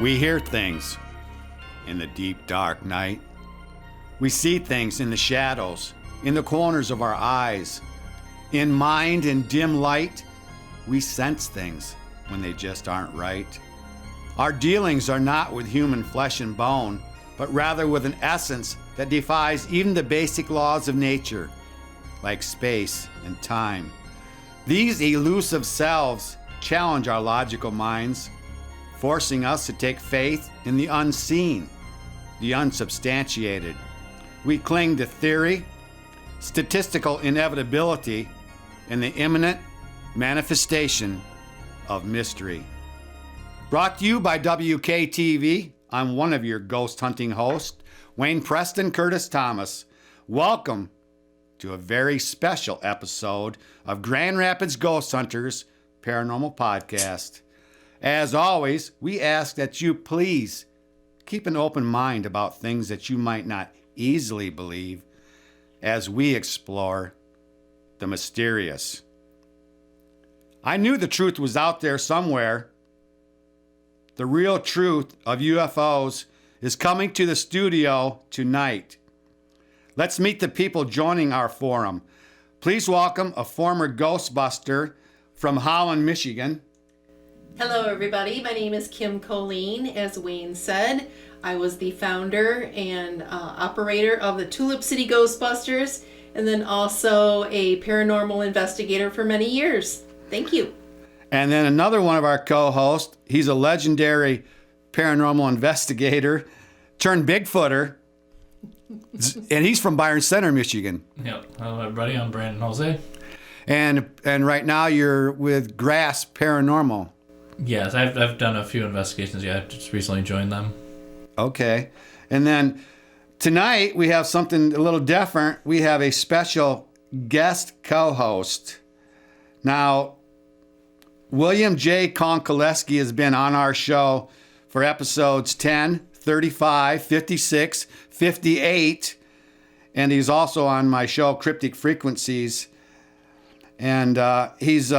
We hear things in the deep, dark night. We see things in the shadows, in the corners of our eyes. In mind and dim light, we sense things when they just aren't right. Our dealings are not with human flesh and bone, but rather with an essence that defies even the basic laws of nature, like space and time. These elusive selves challenge our logical minds, forcing us to take faith in the unseen, the unsubstantiated. We cling to theory, statistical inevitability, and the imminent manifestation of mystery. Brought to you by WKTV, I'm one of your ghost hunting hosts, Wayne Preston Curtis Thomas. Welcome to a very special episode of Grand Rapids Ghost Hunters Paranormal Podcast. As always, we ask that you please keep an open mind about things that you might not easily believe as we explore the mysterious. I knew the truth was out there somewhere. The real truth of UFOs is coming to the studio tonight. Let's meet the people joining our forum. Please welcome a former Ghostbuster from Holland, Michigan. Hello, everybody. My name is Kim Colleen. As Wayne said, I was the founder and operator of the Tulip City Ghostbusters, and then also a paranormal investigator for many years. Thank you. And then another one of our co-hosts, he's a legendary paranormal investigator turned Bigfooter, and he's from Byron Center, Michigan. Yep. Hello, everybody. I'm Brandon Jose. And right now you're with Grass Paranormal. Yes, I've done a few investigations. Yeah, I've just recently joined them. Okay. And then tonight we have something a little different. We have a special guest co-host. Now, William J. Konkolesky has been on our show for episodes 10, 35, 56, 58, and he's also on my show, Cryptic Frequencies. And he's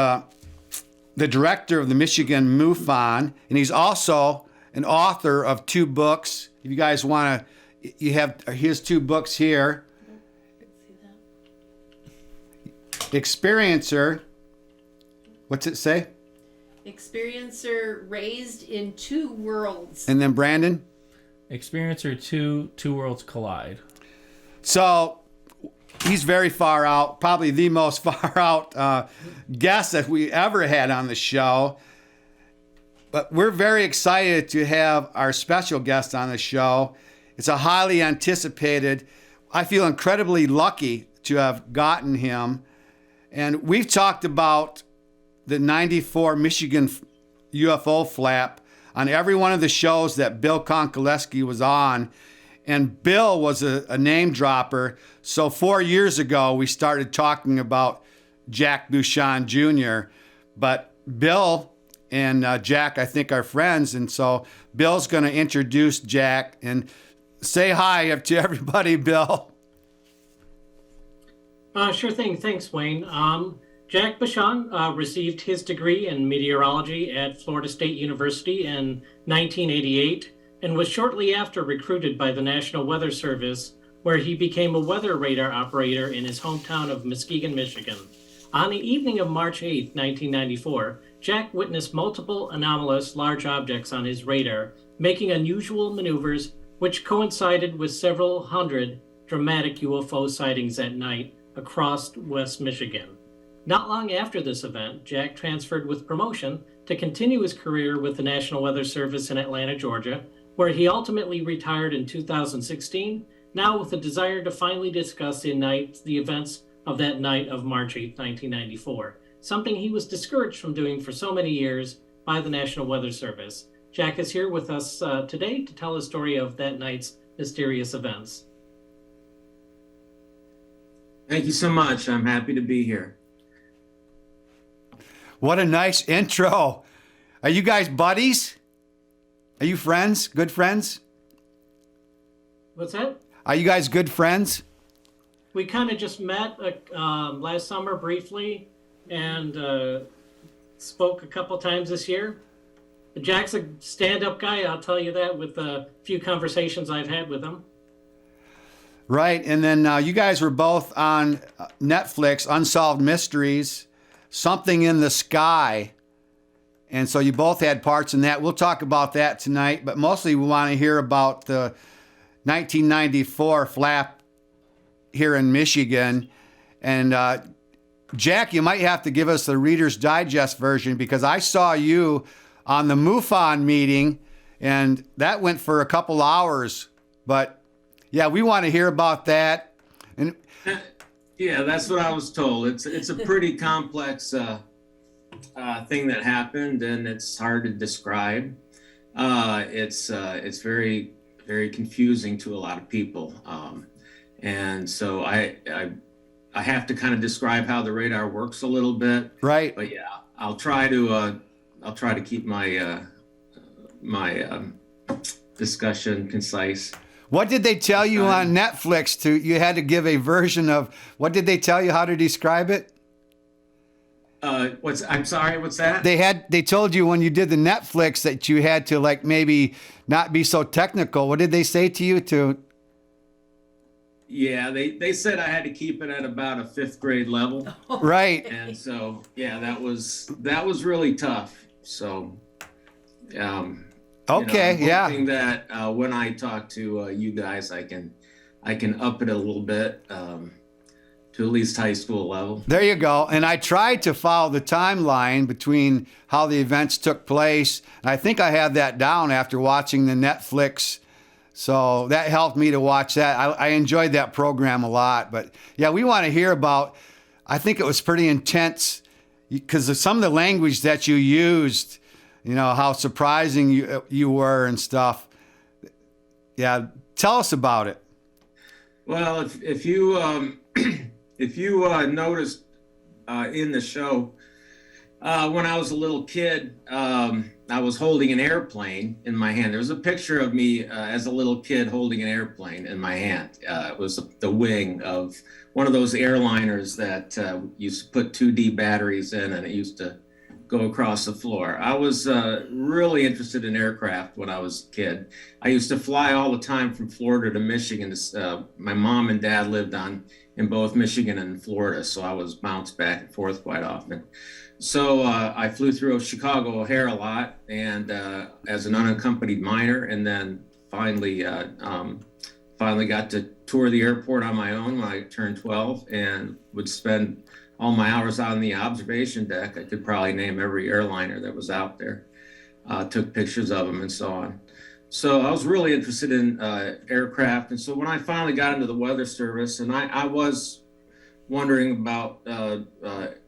the director of the Michigan MUFON, and he's also an author of 2 books. If you guys want to, you have his 2 books here. Experiencer. What's it say? Experiencer Raised in Two Worlds. And then Brandon? Experiencer 2, Two Worlds Collide. So he's very far out, probably the most far out guest that we ever had on the show. But we're very excited to have our special guest on the show. It's a highly anticipated. I feel incredibly lucky to have gotten him. And we've talked about the 94 Michigan UFO Flap on every one of the shows that Bill Konkolesky was on. And Bill was a name dropper. So 4 years ago, we started talking about Jack Bushong Jr. But Bill and Jack, I think, are friends. And so Bill's going to introduce Jack and say hi to everybody, Bill. Sure thing. Thanks, Wayne. Jack Bushong received his degree in meteorology at Florida State University in 1988 and was shortly after recruited by the National Weather Service, where he became a weather radar operator in his hometown of Muskegon, Michigan. On the evening of March 8, 1994, Jack witnessed multiple anomalous large objects on his radar, making unusual maneuvers which coincided with several hundred dramatic UFO sightings at night across West Michigan. Not long after this event, Jack transferred with promotion to continue his career with the National Weather Service in Atlanta, Georgia, where he ultimately retired in 2016, now with a desire to finally discuss the events of that night of March 8, 1994, something he was discouraged from doing for so many years by the National Weather Service. Jack is here with us today to tell a story of that night's mysterious events. Thank you so much. I'm happy to be here. What a nice intro. Are you guys buddies? Are you friends? Good friends? What's that? Are you guys good friends? We kind of just met last summer briefly and spoke a couple times this year. Jack's a stand-up guy, I'll tell you that, with a few conversations I've had with him. Right, and then you guys were both on Netflix, Unsolved Mysteries, Something in the Sky. And so you both had parts in that. We'll talk about that tonight, but mostly we want to hear about the 1994 flap here in Michigan. And Jack, you might have to give us the Reader's Digest version, because I saw you on the MUFON meeting, and that went for a couple hours. But yeah, we want to hear about that. And Yeah, that's what I was told. It's a pretty complex thing that happened, and it's hard to describe. It's very, very confusing to a lot of people, and so I have to kind of describe how the radar works a little bit. right. But yeah, I'll try to keep my discussion concise. What did they tell you on Netflix? You had to give a version of, what did they tell you how to describe it? I'm sorry, what's that? They told you when you did the Netflix that you had to, like, maybe not be so technical. What did they say to you to? Yeah, they said I had to keep it at about a 5th grade level. Right. And so, yeah, that was really tough. So, Okay. I'm Yeah. hoping that when I talk to you guys, I can up it a little bit to at least high school level. There you go. And I tried to follow the timeline between how the events took place. And I think I have that down after watching the Netflix. So that helped me to watch that. I enjoyed that program a lot. But yeah, we want to hear about, I think it was pretty intense because of some of the language that you used, how surprising you were and stuff. Yeah. Tell us about it. Well, if you if you noticed in the show, when I was a little kid, I was holding an airplane in my hand. There was a picture of me as a little kid holding an airplane in my hand. It was the wing of one of those airliners that used to put 2D batteries in, and it used to go across the floor. I was really interested in aircraft when I was a kid. I used to fly all the time from Florida to Michigan. My mom and dad lived in both Michigan and Florida, so I was bounced back and forth quite often. So I flew through Chicago O'Hare a lot, and as an unaccompanied minor, and then finally got to tour the airport on my own when I turned 12, and would spend all my hours on the observation deck. I could probably name every airliner that was out there. Took pictures of them and so on. So I was really interested in aircraft. And so when I finally got into the Weather Service, and I was wondering about the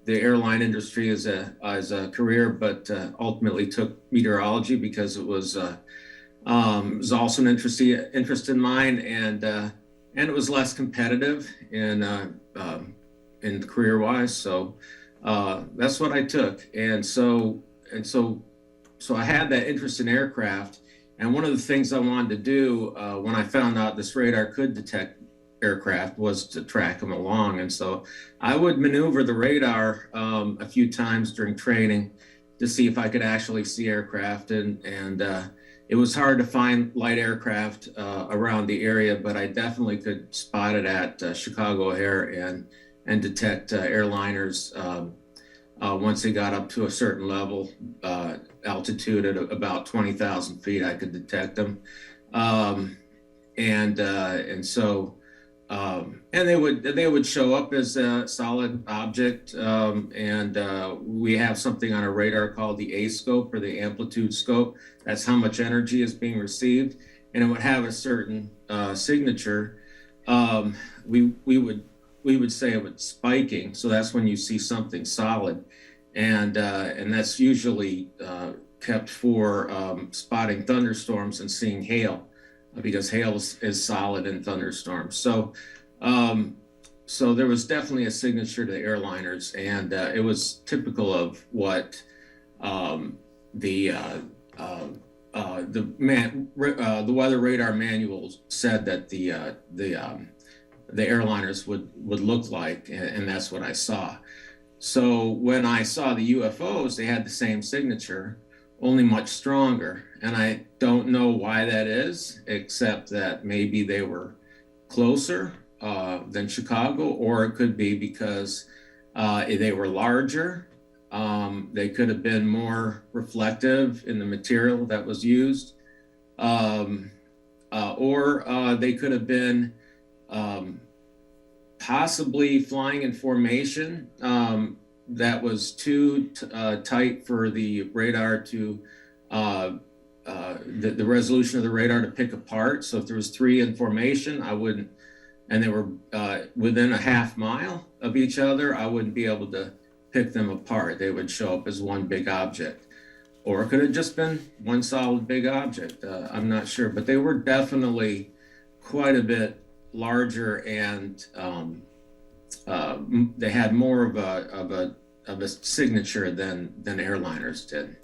airline industry as a career, but ultimately took meteorology because it was also an interest in mine, and it was less competitive in career-wise. So that's what I took, and so I had that interest in aircraft. And one of the things I wanted to do when I found out this radar could detect aircraft was to track them along. And so I would maneuver the radar a few times during training to see if I could actually see aircraft. And it was hard to find light aircraft around the area, but I definitely could spot it at Chicago O'Hare and detect airliners once they got up to a certain level, altitude at about 20,000 feet. I could detect them, and they would show up as a solid object, and we have something on our radar called the A scope, or the amplitude scope. That's how much energy is being received, and it would have a certain signature. We would say it was spiking, so that's when you see something solid, and that's usually kept for spotting thunderstorms and seeing hail, because hail is solid in thunderstorms. So there was definitely a signature to the airliners, and it was typical of what the weather radar manual said that the airliners would look like, and that's what I saw. So when I saw the UFOs, they had the same signature, only much stronger. And I don't know why that is, except that maybe they were closer than Chicago, or it could be because they were larger. They could have been more reflective in the material that was used, or they could have been possibly flying in formation that was too tight for the radar to the resolution of the radar to pick apart. So if there was 3 in formation, I wouldn't, and they were within a half mile of each other, I wouldn't be able to pick them apart. They would show up as one big object, or it could have just been one solid big object. I'm not sure, but they were definitely quite a bit larger, and they had more of a signature than airliners did.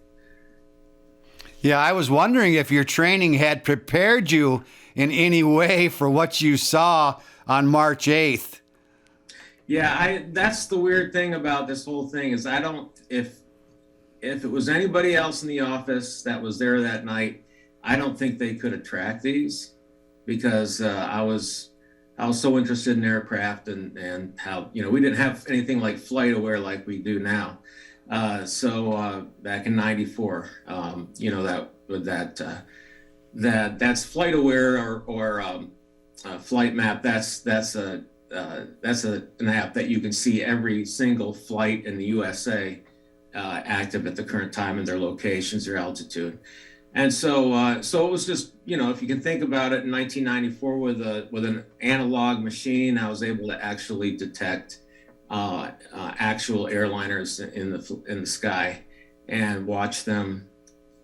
Yeah, I was wondering if your training had prepared you in any way for what you saw on March 8th. Yeah, that's the weird thing about this whole thing is I don't, if it was anybody else in the office that was there that night, I don't think they could have tracked these, because I was so interested in aircraft and how, we didn't have anything like flight aware like we do now. So back in '94, that's flight aware or flight map. That's an app that you can see every single flight in the USA active at the current time, and their locations, their altitude. And so it was just, if you can think about it, in 1994 with an analog machine, I was able to actually detect actual airliners in the sky and watch them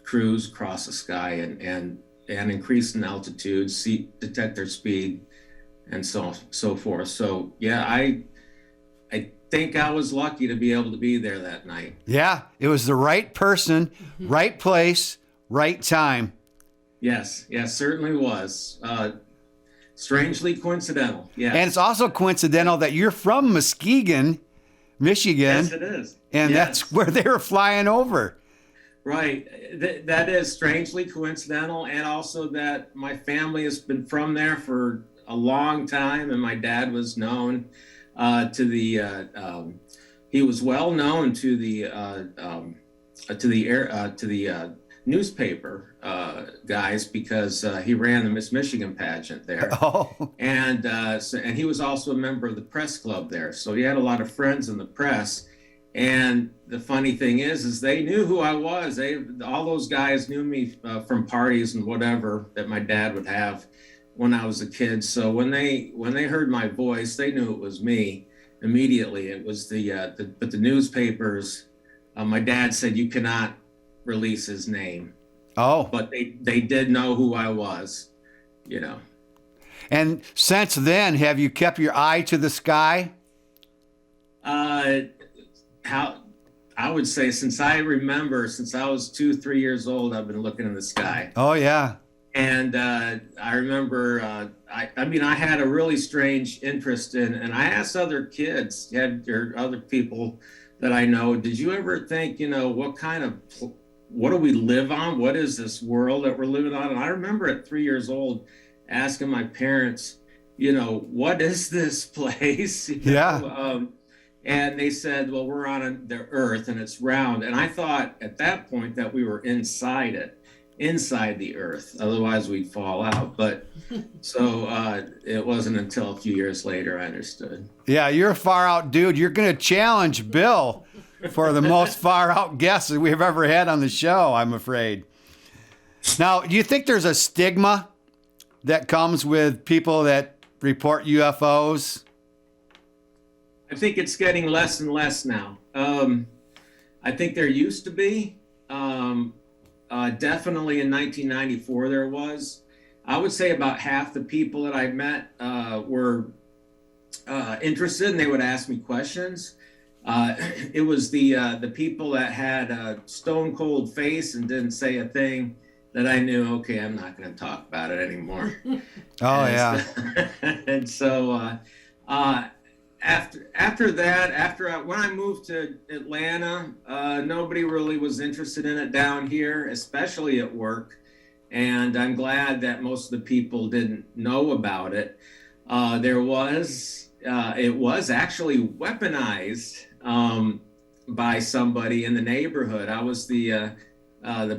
cruise across the sky and increase in altitude, detect their speed, and so forth. So yeah, I think I was lucky to be able to be there that night. Yeah, it was the right person, right place, right time. Yes, certainly was. Strangely coincidental. Yeah. And it's also coincidental that you're from Muskegon, Michigan. Yes, it is. And yes. That's where they were flying over. Right. That is strangely coincidental. And also that my family has been from there for a long time. And my dad was known he was well known to the newspaper guys, because he ran the Miss Michigan pageant there. Oh. And he was also a member of the press club there. So he had a lot of friends in the press. And the funny thing is they knew who I was. All those guys knew me from parties and whatever that my dad would have when I was a kid. So when they heard my voice, they knew it was me immediately. It was but the newspapers, my dad said, you cannot release his name. Oh. But they did know who I was, And since then, have you kept your eye to the sky? I would say since I was 2-3 years old, I've been looking in the sky. Oh yeah. And I remember, I had a really strange interest in, and I asked other kids, other people that I know, did you ever think, what do we live on? What is this world that we're living on? And I remember at 3 years old asking my parents, what is this place? Yeah. And they said, well, we're on the Earth and it's round. And I thought at that point that we were inside the Earth. Otherwise we'd fall out. But so it wasn't until a few years later I understood. Yeah, you're a far out dude. You're going to challenge Bill for the most far out guests that we've ever had on the show, I'm afraid. Now, do you think there's a stigma that comes with people that report UFOs? I think it's getting less and less now. I think there used to be. Definitely in 1994 there was. I would say about half the people that I met were interested, and they would ask me questions. It was the people that had a stone cold face and didn't say a thing that I knew, okay, I'm not going to talk about it anymore. Oh, yeah. And so after that, when I moved to Atlanta, nobody really was interested in it down here, especially at work. And I'm glad that most of the people didn't know about it. It was actually weaponized by somebody in the neighborhood. I was the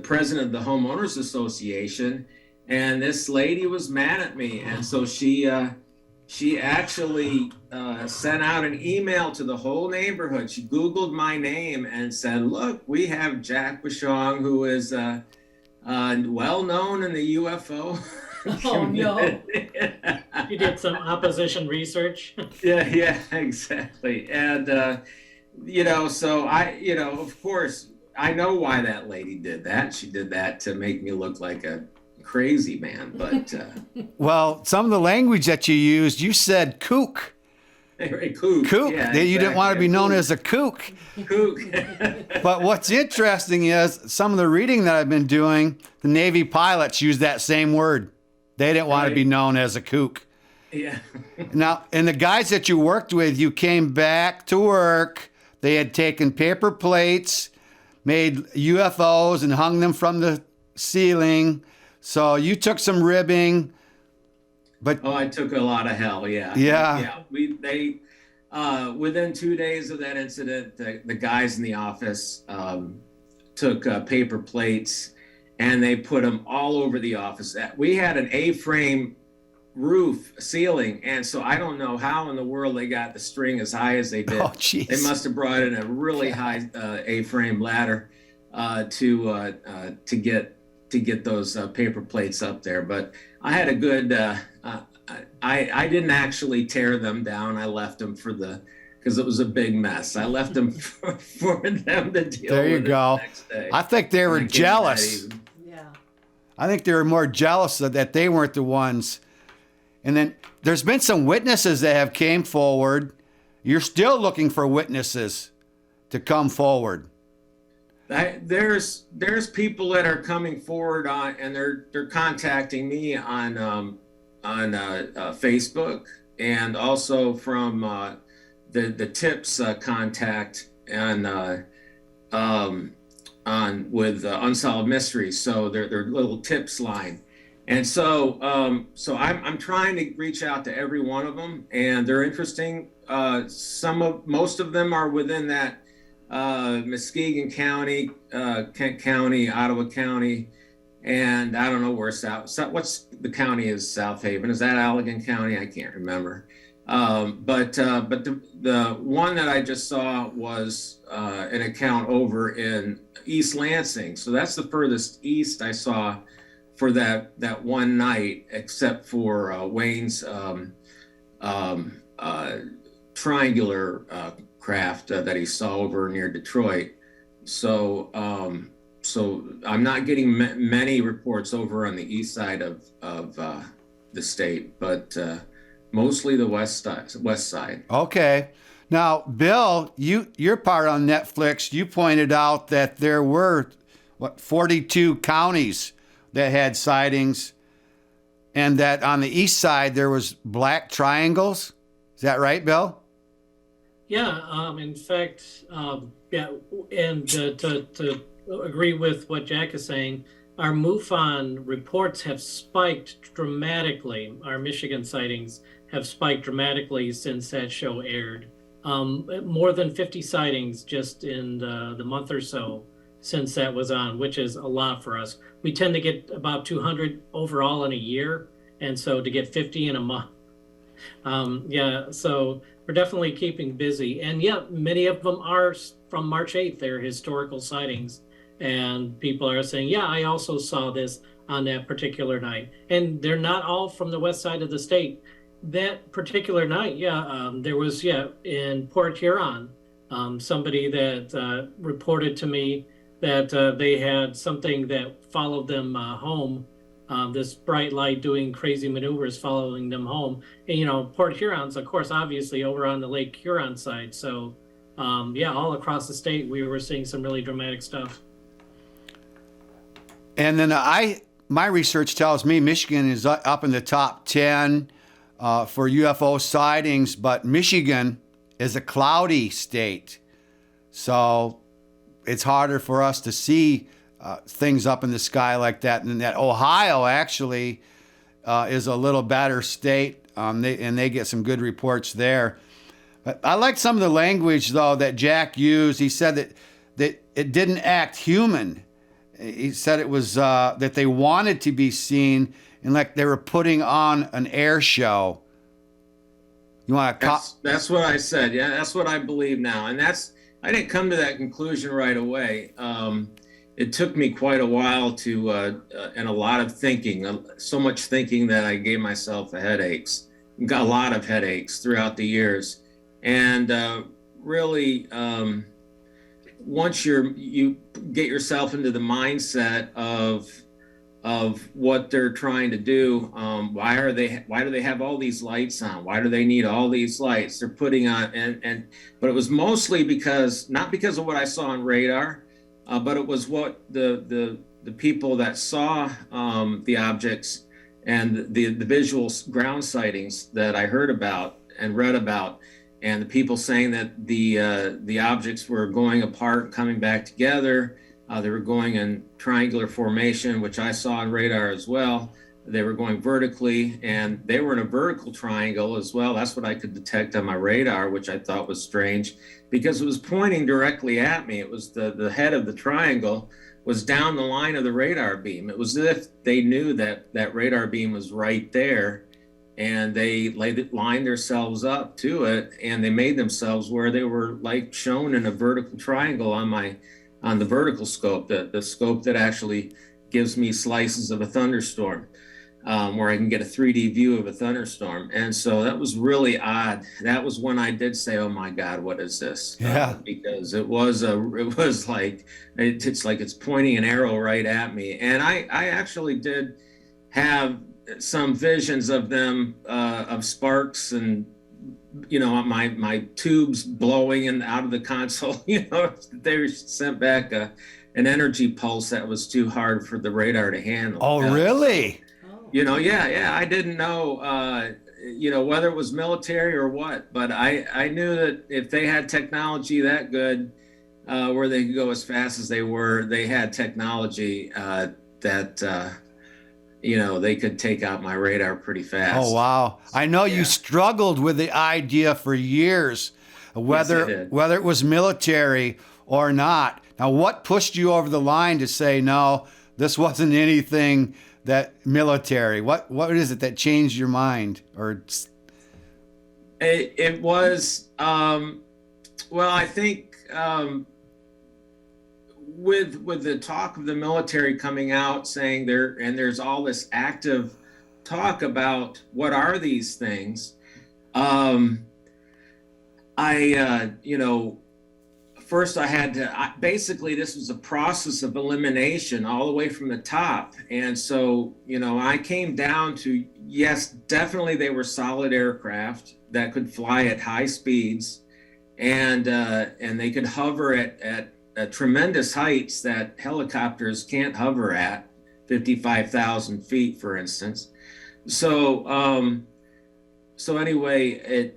president of the homeowners association, and this lady was mad at me, and so she actually sent out an email to the whole neighborhood. She Googled my name and said, "Look, we have Jack Bushong, who is well known in the UFO." Oh no. You did some opposition research. Yeah, exactly. And so of course, I know why that lady did that. She did that to make me look like a crazy man. But Well, some of the language that you used, you said kook. kook. Kook. Yeah, You didn't want to be known kook. as a kook. Kook. But what's interesting is some of the reading that I've been doing, the Navy pilots use that same word. They didn't want to be known as a kook. Yeah. Now, and the guys that you worked with, you came back to work. They had taken paper plates, made UFOs, and hung them from the ceiling. So you took some ribbing. But Oh, I took a lot of hell. Yeah. Yeah. They within 2 days of that incident, the guys in the office took paper plates and they put them all over the office. We had an A-frame roof ceiling, and so I don't know how in the world they got the string as high as they did. Oh, jeez. They must have brought in a really high A-frame ladder to get those paper plates up there. But I had a good. I didn't actually tear them down. I left them because it was a big mess. I left them for them to deal there you with go. the next day. I think they were And I came jealous. back even. Yeah. I think they were more jealous that they weren't the ones. And then there's been some witnesses that have came forward. You're still looking for witnesses to come forward. There's people that are coming forward and they're contacting me on Facebook, and also from the tips contact on with Unsolved Mysteries. So their little tips line. And so I'm trying to reach out to every one of them, and they're interesting. Most of them are within that Muskegon County, Kent County, Ottawa County, and I don't know where what's the county is South Haven. Is that Allegan County? I can't remember. But the one that I just saw was an account over in East Lansing. So that's the furthest east I saw for that one night, except for Wayne's triangular craft that he saw over near Detroit. So I'm not getting many reports over on the east side of the state, but mostly the west side. Okay. Now, Bill, your part on Netflix, you pointed out that there were 42 counties that had sightings, and that on the east side there was black triangles. Is that right, Bill? Yeah, in fact, yeah, and to agree with what Jack is saying, our MUFON reports have spiked dramatically. Our Michigan sightings have spiked dramatically since that show aired. More than 50 sightings just in the month or so since that was on, which is a lot for us. We tend to get about 200 overall in a year, and so to get 50 in a month. Yeah, so we're definitely keeping busy. And yeah, many of them are from March 8th. They're historical sightings. And people are saying, yeah, I also saw this on that particular night. And they're not all from the west side of the state. That particular night, there was, in Port Huron, somebody that reported to me that they had something that followed them home. This bright light doing crazy maneuvers following them home. And, Port Huron's, of course, obviously over on the Lake Huron side. So, all across the state, we were seeing some really dramatic stuff. And then my research tells me Michigan is up in the top 10 for UFO sightings, but Michigan is a cloudy state. So it's harder for us to see things up in the sky like that. And that Ohio actually is a little better state, and they get some good reports there. But I like some of the language, though, that Jack used. He said that it didn't act human. He said it was that they wanted to be seen and like they were putting on an air show. You want to? That's what I said. Yeah, that's what I believe now, and I didn't come to that conclusion right away. It took me quite a while to and a lot of thinking, so much thinking that I gave myself headaches. Got a lot of headaches throughout the years, and really, once you get yourself into the mindset of what they're trying to do, why do they have all these lights on? Why do they need all these lights they're putting on? But it was mostly not because of what I saw on radar, but it was what the people that saw the objects and the visual ground sightings that I heard about and read about, and the people saying that the objects were going apart, coming back together. They were going in triangular formation, which I saw on radar as well. They were going vertically, and they were in a vertical triangle as well. That's what I could detect on my radar, which I thought was strange because it was pointing directly at me. It was the head of the triangle was down the line of the radar beam. It was as if they knew that radar beam was right there, and they lined themselves up to it, and they made themselves where they were like shown in a vertical triangle on the vertical scope, the scope that actually gives me slices of a thunderstorm, where I can get a 3D view of a thunderstorm. And so that was really odd. That was when I did say, "Oh my God, what is this?" Yeah. Because it's like it's pointing an arrow right at me. And I actually did have some visions of them, of sparks and my tubes blowing in out of the console. They sent back an energy pulse that was too hard for the radar to handle. Oh, really? Yeah. I didn't know, whether it was military or what, but I knew that if they had technology that good, where they could go as fast as they had technology that they could take out my radar pretty fast. Oh, wow. I know you struggled with the idea for years, whether it was military or not. Now, what pushed you over the line to say, no, this wasn't anything that military? What is it that changed your mind? Or it was, I think with the talk of the military coming out saying there's all this active talk about what are these things. First I had to, basically this was a process of elimination all the way from the top. And so, I came down to, yes, definitely they were solid aircraft that could fly at high speeds, and they could hover at tremendous heights that helicopters can't hover at, 55,000 feet, for instance. So anyway,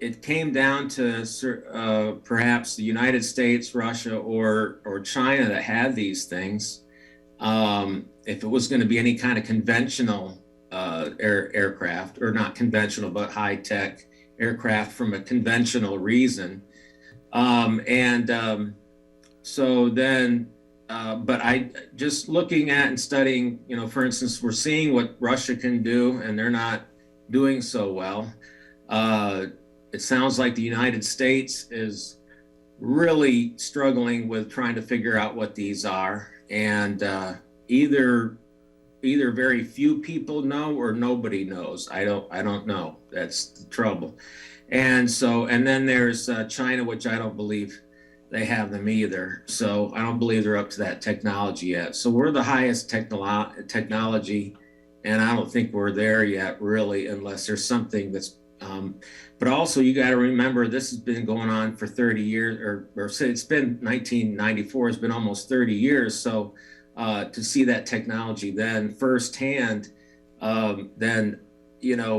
it came down to perhaps the United States, Russia, or China that had these things. If it was going to be any kind of conventional aircraft, or not conventional, but high-tech aircraft from a conventional reason. So then, but I just looking at and studying, for instance, we're seeing what Russia can do, and they're not doing so well. It sounds like the United States is really struggling with trying to figure out what these are, and either very few people know or nobody knows. I don't know. That's the trouble. And then there's China, which I don't believe they have them either. So I don't believe they're up to that technology yet. So we're the highest technology, and I don't think we're there yet, really, unless there's something that's. But also, you got to remember, this has been going on for 30 years, or it's been 1994. It's been almost 30 years. So to see that technology then firsthand, then in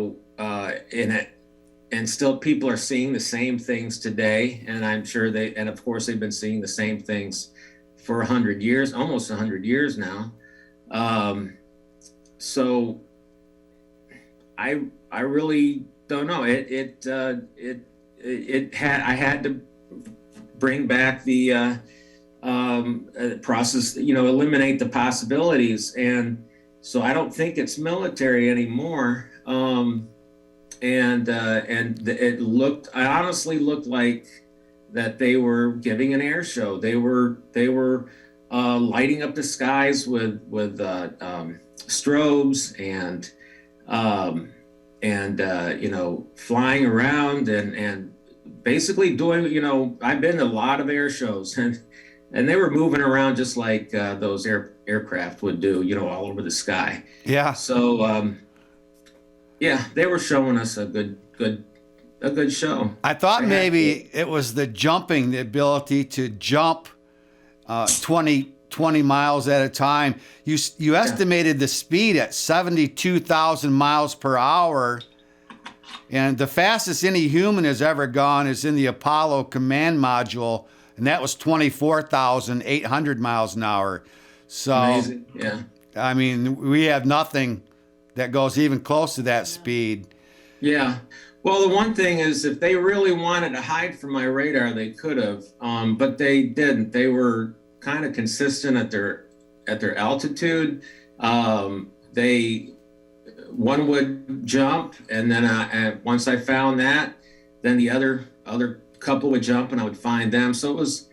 and still people are seeing the same things today. And I'm sure and of course they've been seeing the same things for 100 years, almost 100 years now. So I really don't know. I had to bring back the process, eliminate the possibilities. And so I don't think it's military anymore. It honestly looked like that they were giving an air show. They were lighting up the skies with strobes and flying around and basically doing, I've been to a lot of air shows and they were moving around just like those aircraft would do, all over the sky. Yeah. So, they were showing us a good show. I thought maybe it was the ability to jump 20 miles at a time. You estimated the speed at 72,000 miles per hour. And the fastest any human has ever gone is in the Apollo command module, and that was 24,800 miles an hour. So, amazing. Yeah. I mean, we have nothing that goes even close to that speed. Yeah. Well, the one thing is, if they really wanted to hide from my radar, they could have, but they didn't. They were kind of consistent at their altitude. One would jump, and then once I found that, then the other couple would jump, and I would find them. So it was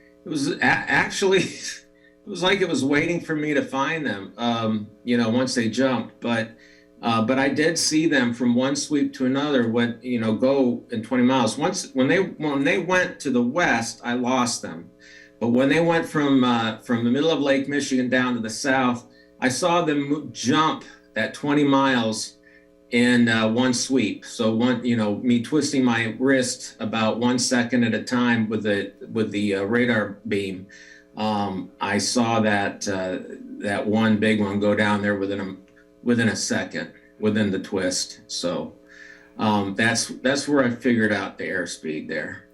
actually it was like it was waiting for me to find them. Once they jumped, but I did see them from one sweep to another go in 20 miles. When they went to the west, I lost them. But when they went from the middle of Lake Michigan down to the south, I saw them jump that 20 miles in one sweep. So me twisting my wrist about 1 second at a time with the radar beam, I saw that one big one go down there within a second, within the twist. So that's where I figured out the airspeed there.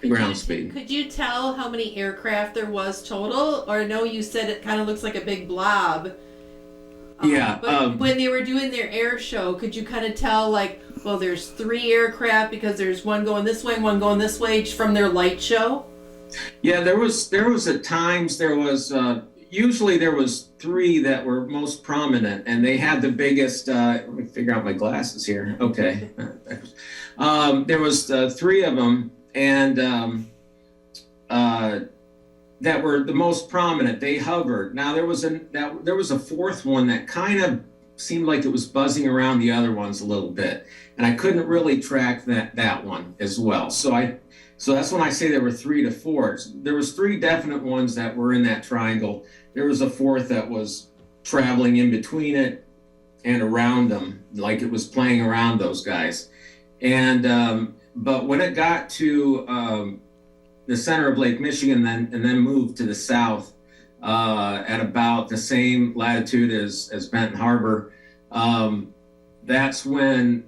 Ground speed. Could you tell how many aircraft there was total? Or I know you said it kind of looks like a big blob. But when they were doing their air show, could you kind of tell, there's 3 aircraft because there's one going this way and one going this way from their light show? Yeah, there was at times usually there was 3 that were most prominent, and they had the biggest. Let me figure out my glasses here. Okay, there was 3 of them, and that were the most prominent. They hovered. Now there was a 4th one that kind of seemed like it was buzzing around the other ones a little bit, and I couldn't really track that one as well. So that's when I say there were 3 to 4. There was 3 definite ones that were in that triangle. There was a 4th that was traveling in between it and around them, like it was playing around those guys. And but when it got to the center of Lake Michigan, and then moved to the south at about the same latitude as Benton Harbor, that's when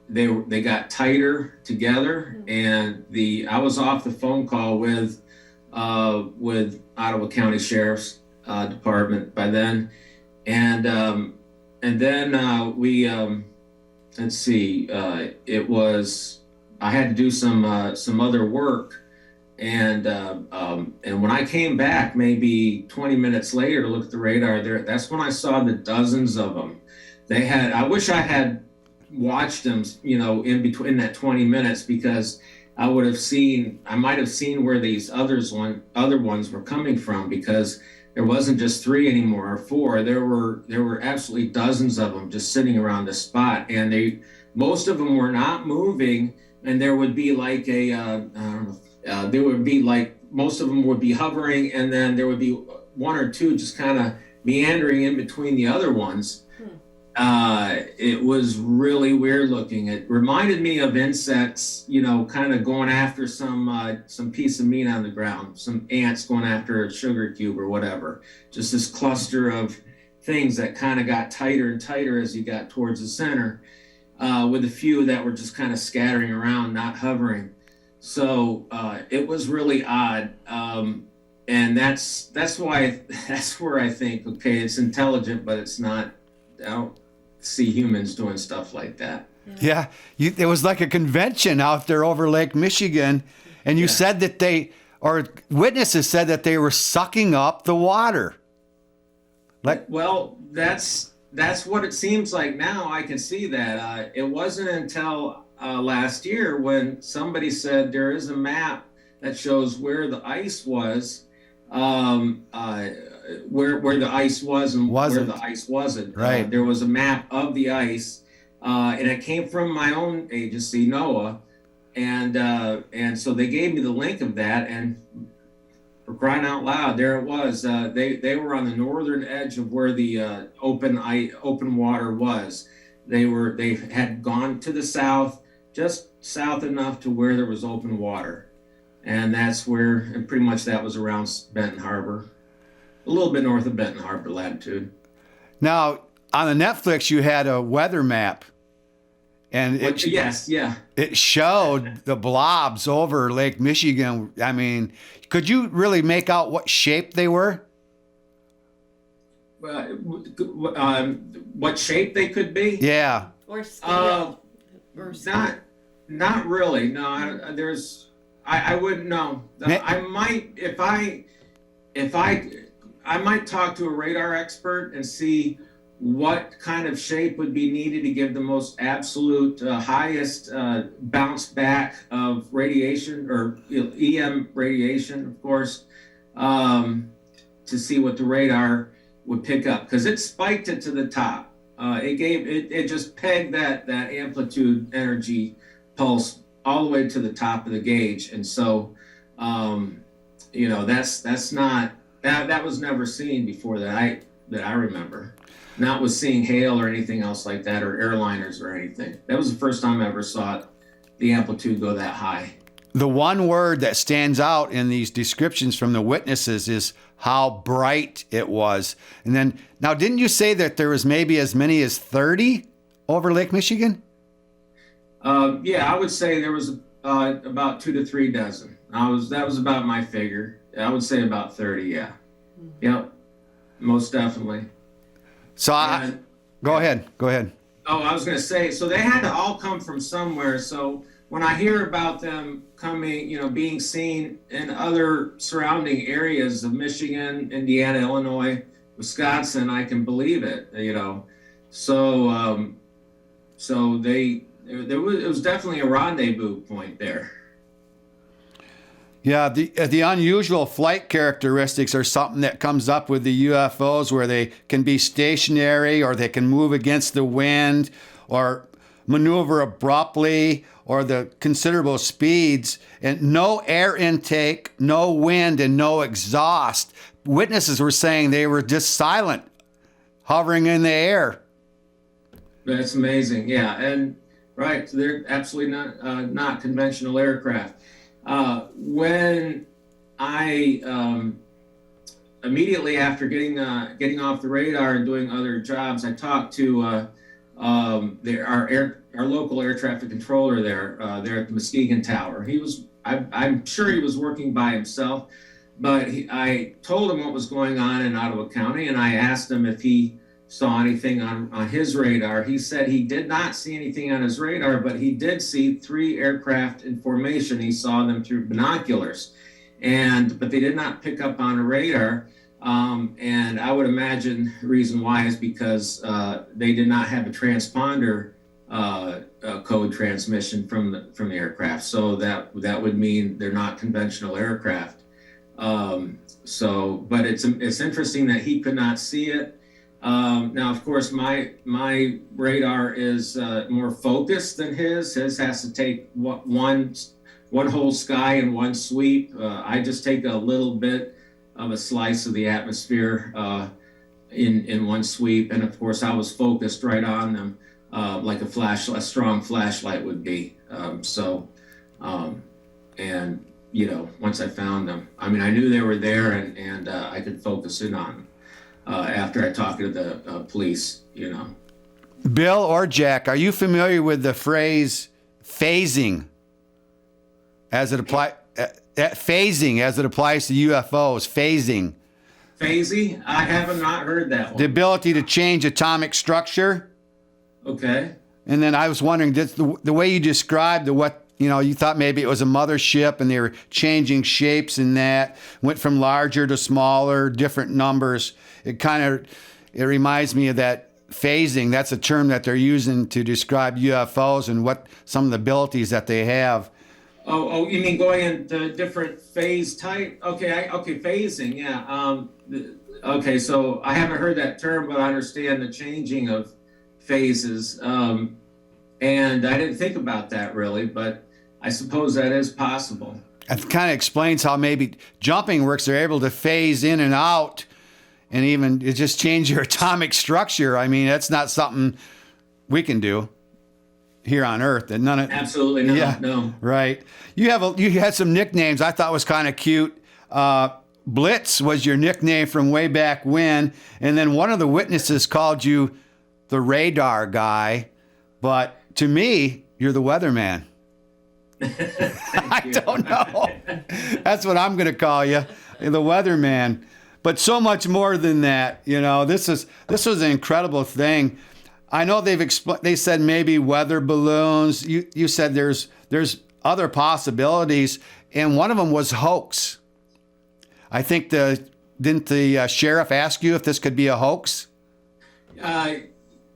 they got tighter together, and I was off the phone call with Ottawa County Sheriff's Department by then, and then we let's see, it was I had to do some other work, and when I came back maybe 20 minutes later to look at the radar there, that's when I saw the dozens of them. I wish I had watched them, in between that 20 minutes, because I might have seen where these other ones were coming from, because there wasn't just 3 anymore or 4. There were absolutely dozens of them just sitting around the spot, and most of them were not moving, and there would be like most of them would be hovering, and then there would be 1 or 2 just kind of meandering in between the other ones. It was really weird looking. It reminded me of insects, kind of going after some piece of meat on the ground, some ants going after a sugar cube or whatever. Just this cluster of things that kind of got tighter and tighter as you got towards the center. with a few that were just kind of scattering around, not hovering. So it was really odd. And that's why that's where I think, okay, it's intelligent, but it's not. I don't see humans doing stuff like that. Yeah, it was like a convention out there over Lake Michigan, and you said that witnesses said that they were sucking up the water. Well, that's what it seems like now. I can see that. It wasn't until last year when somebody said there is a map that shows where the ice was, where the ice was and where the ice wasn't. Right. There was a map of the ice, and it came from my own agency, NOAA, and so they gave me the link of that, and for crying out loud, there it was. They were on the northern edge of where the open water was. They had gone to the south, just south enough to where there was open water. And that's where, and pretty much that was around Benton Harbor, a little bit north of Benton Harbor latitude. Now, on the Netflix, you had a weather map, and it showed the blobs over Lake Michigan. I mean, could you really make out what shape they were? What shape they could be? Yeah. Or scale. Not really. No, I wouldn't know. I might I might talk to a radar expert and see what kind of shape would be needed to give the most absolute highest bounce back of radiation, or EM radiation, of course, to see what the radar would pick up, because it spiked it to the top. It just pegged that amplitude energy pulse all the way to the top of the gauge, and so that's not that was never seen before that I remember. Not with seeing hail or anything else like that, or airliners or anything. That was the first time I ever saw the amplitude go that high. The one word that stands out in these descriptions from the witnesses is how bright it was. And then, now, didn't you say that there was maybe as many as 30 over Lake Michigan? Yeah, I would say there was about 2 to 3 dozen. That was about my figure. I would say about 30. Yeah. Yep. Most definitely. So go ahead. Oh, I was going to say, so they had to all come from somewhere. So when I hear about them coming, being seen in other surrounding areas of Michigan, Indiana, Illinois, Wisconsin, I can believe it. So it was definitely a rendezvous point there. Yeah, the unusual flight characteristics are something that comes up with the UFOs, where they can be stationary, or they can move against the wind, or maneuver abruptly, or the considerable speeds, and no air intake, no wind, and no exhaust. Witnesses were saying they were just silent, hovering in the air. That's amazing. Yeah, and right, so they're absolutely not conventional aircraft. When I immediately after getting off the radar and doing other jobs, I talked to our local air traffic controller there at the Muskegon Tower. I'm sure he was working by himself, but I told him what was going on in Ottawa County, and I asked him if he saw anything on his radar. He said he did not see anything on his radar, but he did see 3 aircraft in formation. He saw them through binoculars, but they did not pick up on a radar. And I would imagine the reason why is because they did not have a transponder code transmission from the aircraft. So that would mean they're not conventional aircraft. But it's interesting that he could not see it. Now, of course, my radar is more focused than his. His has to take one whole sky in one sweep. I just take a little bit of a slice of the atmosphere in one sweep, and of course, I was focused right on them, like a strong flashlight would be. Once I found them, I knew they were there, and I could focus in on them. After I talked to the police, Bill or Jack, are you familiar with the phrase phasing as it applies to UFOs? Phasing. Phasing? I have not heard that The one. ability to change atomic structure. Okay. And then I was wondering, just the way you described you thought maybe it was a mothership and they were changing shapes and that went from larger to smaller, different numbers. It reminds me of that phasing. That's a term that they're using to describe UFOs and what some of the abilities that they have. Oh, you mean going into different phase type? Okay, phasing, yeah. Okay, so I haven't heard that term, but I understand the changing of phases. And I didn't think about that really, but I suppose that is possible. It kind of explains how maybe jumping works. They're able to phase in and out and even it just change your atomic structure. I mean, that's not something we can do here on Earth. And Absolutely not. Yeah, No. right. You had some nicknames I thought was kind of cute. Blitz was your nickname from way back when, and then one of the witnesses called you the radar guy, but to me, you're the weatherman. I don't know. That's what I'm going to call you, the weatherman. But so much more than that. This was an incredible thing. I know they said maybe weather balloons. You said there's other possibilities, and one of them was hoax. I think didn't the sheriff ask you if this could be a hoax?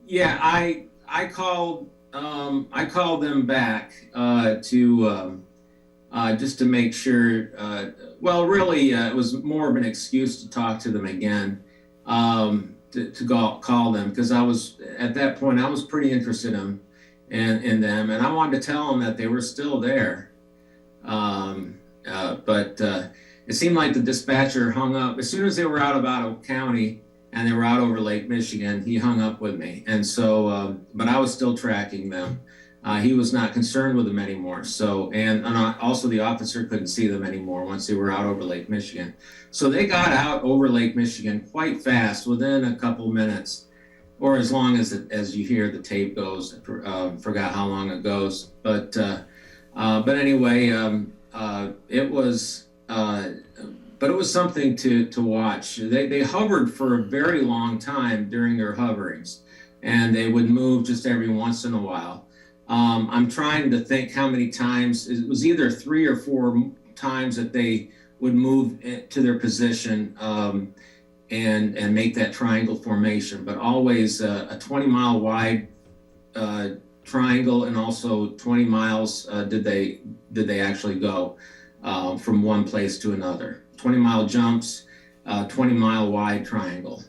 Yeah, I called them back to just to make sure. Well, really, it was more of an excuse to talk to them again, to call them, because at that point I was pretty interested in them, and I wanted to tell them that they were still there. But it seemed like the dispatcher hung up as soon as they were out of Ottawa County and they were out over Lake Michigan. He hung up with me, and so but I was still tracking them. He was not concerned with them anymore. So, and also the officer couldn't see them anymore once they were out over Lake Michigan. So they got out over Lake Michigan quite fast, within a couple minutes, or as long as you hear the tape goes. Forgot how long it goes, but anyway, it was. But it was something to watch. They hovered for a very long time during their hoverings, and they would move just every once in a while. I'm trying to think how many times. It was either 3 or 4 times that they would move to their position and make that triangle formation, but always a 20-mile wide triangle, and also 20 miles did they actually go from one place to another. 20-mile jumps, 20-mile wide triangle.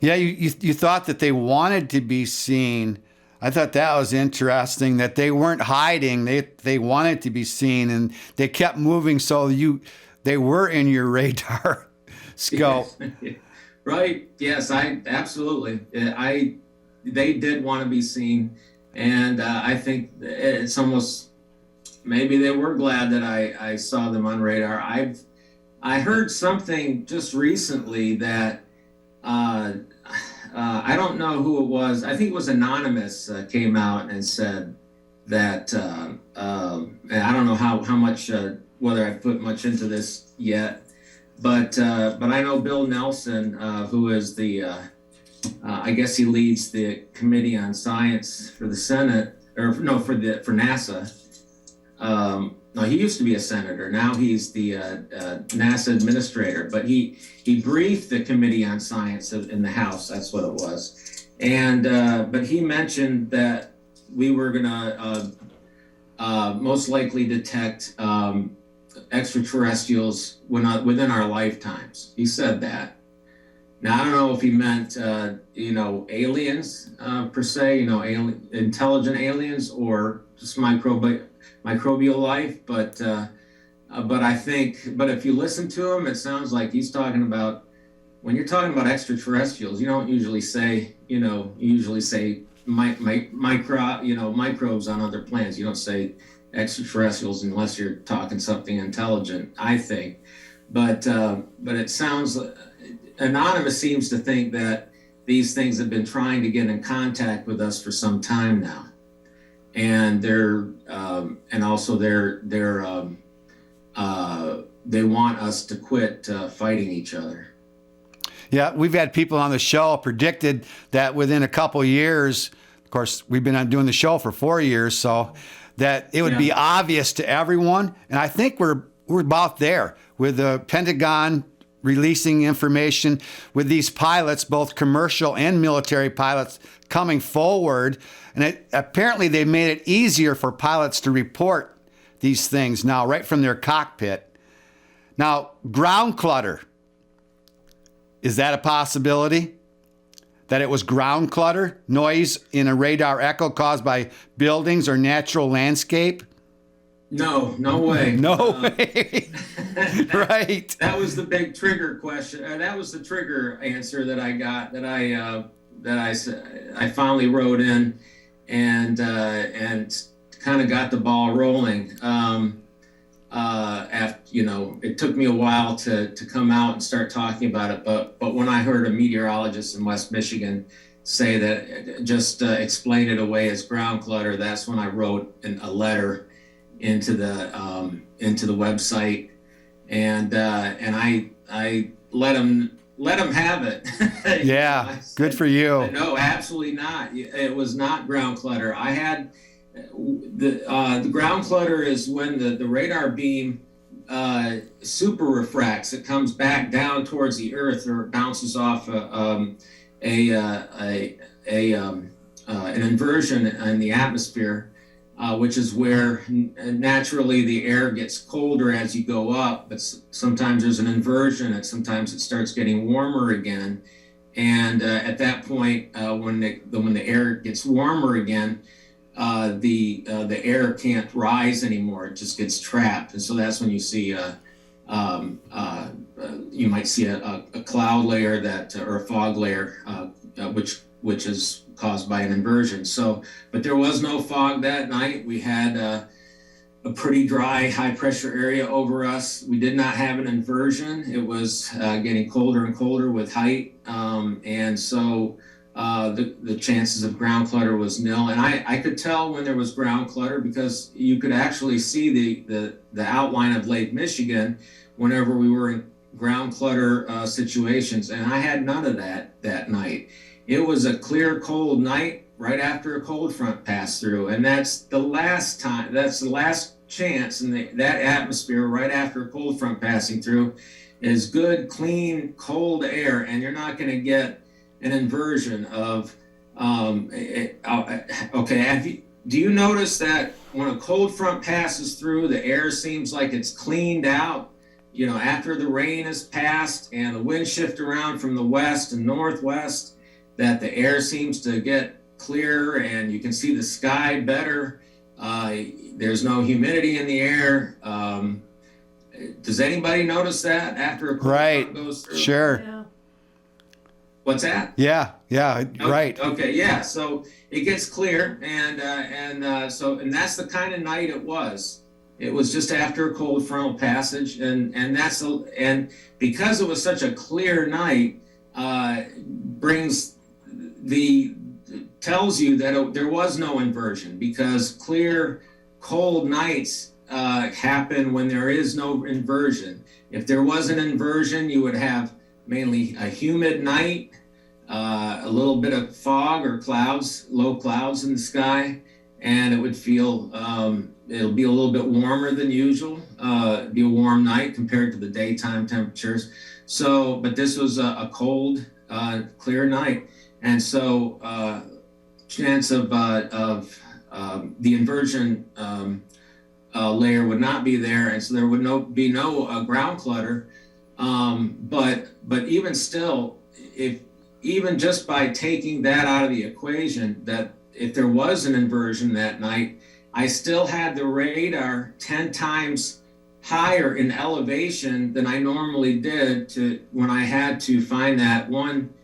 Yeah, you thought that they wanted to be seen. I thought that was interesting, that they weren't hiding. They wanted to be seen, and they kept moving, so they were in your radar scope. Right. Yes, absolutely. They did want to be seen, and I think it's almost, maybe they were glad that I saw them on radar. I heard something just recently that I don't know who it was. I think it was Anonymous came out and said that, and I don't know how much, whether I put much into this yet, but I know Bill Nelson, who is I guess he leads the Committee on Science for the Senate, for NASA. No, he used to be a senator. Now he's the NASA administrator. But he briefed the Committee on Science in the House. That's what it was. And but he mentioned that we were gonna most likely detect extraterrestrials within our lifetimes. He said that. Now I don't know if he meant aliens per se, intelligent aliens, or just microbial life, but I think, but if you listen to him, it sounds like he's talking about, when you're talking about extraterrestrials, you don't usually say, microbes on other planets. You don't say extraterrestrials unless you're talking something intelligent, I think. But it sounds, Anonymous seems to think that these things have been trying to get in contact with us for some time now, and they want us to quit fighting each other. Yeah, we've had people on the show predicted that within a couple years, of course, we've been doing the show for 4 years, so that it would be obvious to everyone. And I think we're about there with the Pentagon releasing information, with these pilots, both commercial and military pilots, coming forward. And apparently they made it easier for pilots to report these things now, right from their cockpit. Now, ground clutter. Is that a possibility? That it was ground clutter, noise in a radar echo caused by buildings or natural landscape? No way. No way. Right. That was the big trigger question. That was the trigger answer that I got. I finally wrote in, and kind of got the ball rolling. It took me a while to come out and start talking about it. But when I heard a meteorologist in West Michigan say that, just explain it away as ground clutter, that's when I wrote a letter into the website, and I let them have it. Yeah, good for you. No, absolutely not. It was not ground clutter. I had the ground clutter is when the radar beam super refracts. It comes back down towards the Earth, or it bounces off an inversion in the atmosphere. Which is where naturally the air gets colder as you go up, but sometimes there's an inversion, and sometimes it starts getting warmer again. And at that point, when the air gets warmer again, the air can't rise anymore; it just gets trapped. And so that's when you see you might see a cloud layer or a fog layer, which is caused by an inversion. So, but there was no fog that night. We had a pretty dry, high pressure area over us. We did not have an inversion. It was getting colder and colder with height. And so the chances of ground clutter was nil. And I could tell when there was ground clutter because you could actually see the outline of Lake Michigan whenever we were in ground clutter situations. And I had none of that night. It was a clear, cold night right after a cold front passed through. And that's the last time, that's the last chance in that atmosphere right after a cold front passing through is good, clean, cold air. And you're not going to get an inversion of, okay, do you notice that when a cold front passes through, the air seems like it's cleaned out? You know, after the rain has passed and the wind shift around from the west and northwest, that the air seems to get clearer and you can see the sky better. There's no humidity in the air. Does anybody notice that after a cold front goes through? Sure. Yeah. What's that? Yeah, right. Okay, yeah. So it gets clear, and that's the kind of night it was. It was just after a cold frontal passage, and because it was such a clear night, tells you that there was no inversion, because clear, cold nights happen when there is no inversion. If there was an inversion, you would have mainly a humid night, a little bit of fog or clouds, low clouds in the sky, and it would feel, it'll be a little bit warmer than usual. It'd be a warm night compared to the daytime temperatures. So, but this was a cold, clear night. And so chance of the inversion layer would not be there, and so there would be no ground clutter. But even still, even just by taking that out of the equation, that if there was an inversion that night, I still had the radar 10 times higher in elevation than I normally did when I had to find that one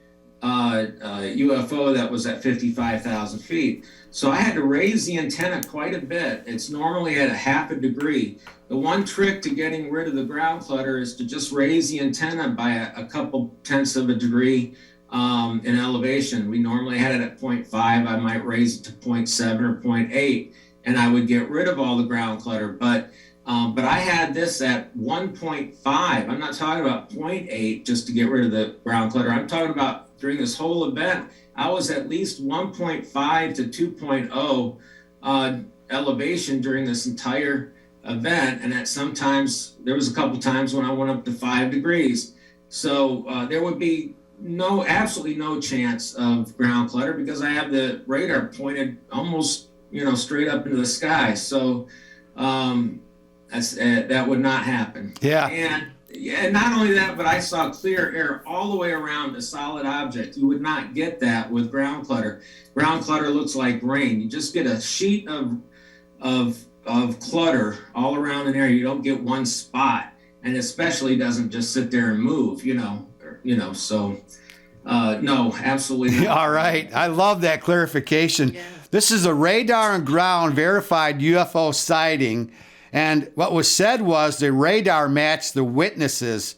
UFO that was at 55,000 feet. So I had to raise the antenna quite a bit. It's normally at a half a degree. The one trick to getting rid of the ground clutter is to just raise the antenna by a couple tenths of a degree in elevation. We normally had it at 0.5. I might raise it to 0.7 or 0.8, and I would get rid of all the ground clutter. But I had this at 1.5. I'm not talking about 0.8 just to get rid of the ground clutter. I'm talking about during this whole event, I was at least 1.5 to 2.0 elevation during this entire event. And there was a couple times when I went up to 5 degrees. So there would be absolutely no chance of ground clutter because I have the radar pointed almost, straight up into the sky. So that would not happen. Yeah. And not only that, but I saw clear air all the way around a solid object. You would not get that with ground clutter. Ground clutter looks like rain. You just get a sheet of clutter all around an area. You don't get one spot, and especially doesn't just sit there and move. So no, absolutely not. All right. I love that clarification. Yeah. This is a radar and ground verified UFO sighting. And what was said was the radar matched the witnesses.